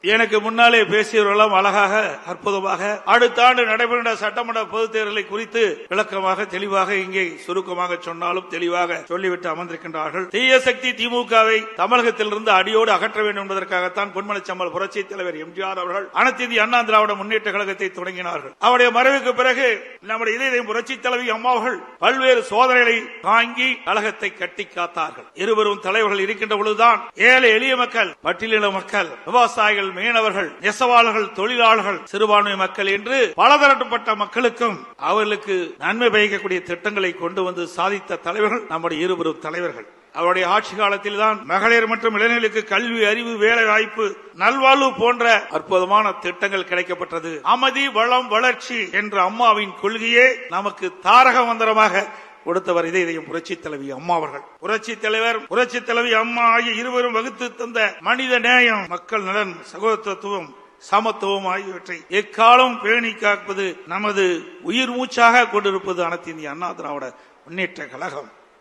எனக்கு முன்னாலே பேசியவர்களும் அழகாக அற்புதமாக அடுத்த ஆண்டு நடைபெறுகின்ற சட்டமன்ற பொதுத் தேர்தலை குறித்து விளக்கமாக தெளிவாக இங்கே சுருக்கமாக சொன்னாலும் தெளிவாக சொல்லிவிட்டு அமர்ந்திருக்கின்றார்கள். தீய சக்தி திமுகவை தமிழகத்திலிருந்து அடியோடு அகற்ற வேண்டும் என்பதற்காகத்தான் பொன்மனச்செம்மல் புரட்சி தலைவர் எம்ஜிஆர் அவர்கள் அனைத்து இந்திய அண்ணா திராவிட முன்னேற்ற கழகத்தை தொடங்கினார்கள். அவருடைய மறைவுக்கு பிறகு நம்முடைய இதயம் புரட்சி தலைவி அம்மா அவர்கள் பல்வேறு சோதனைகளை தாங்கி கழகத்தை கட்டி காத்தார்கள். இருவரும் தலைவர்கள் இருக்கின்ற பொழுதுதான் ஏழை எளிய மக்கள், பட்டியலின மக்கள், விவசாயிகள், மீனவர்கள், நெசவாளர்கள், தொழிலாளர்கள், சிறுபான்மை மக்கள் என்று பலதரப்பட்ட மக்களுக்கும் அவர்களுக்கு நன்மை பயக்கக்கூடிய திட்டங்களை கொண்டு வந்து சாதித்த தலைவர்கள் நம்முடைய இருவரும் தலைவர்கள். அவருடைய ஆட்சி காலத்தில் தான் மகளிர் மற்றும் இளைஞர்களுக்கு கல்வி, அறிவு, வேலை வாய்ப்பு, நல்வாழ்வு போன்ற அற்புதமான திட்டங்கள் கிடைக்கப்பட்டது. அமைதி, வளம், வளர்ச்சி என்ற அம்மாவின் கொள்கையே நமக்கு தாரக மந்திரமாக கொடுத்தவர் இதயம் புரட்சி தலைவி அம்மா அவர்கள். புரட்சி தலைவர், புரட்சி தலைவி அம்மா ஆகிய இருவரும் வகுத்து தந்த மனித நேயம், மக்கள் நலன், சகோதரத்துவம், சமத்துவம் ஆகியவற்றை எக்காலம் பேணி காப்பது நமது உயிர் மூச்சாக கொண்டிருப்பது அனைத்து இந்திய அண்ணா திராவிட முன்னேற்ற கழகம்.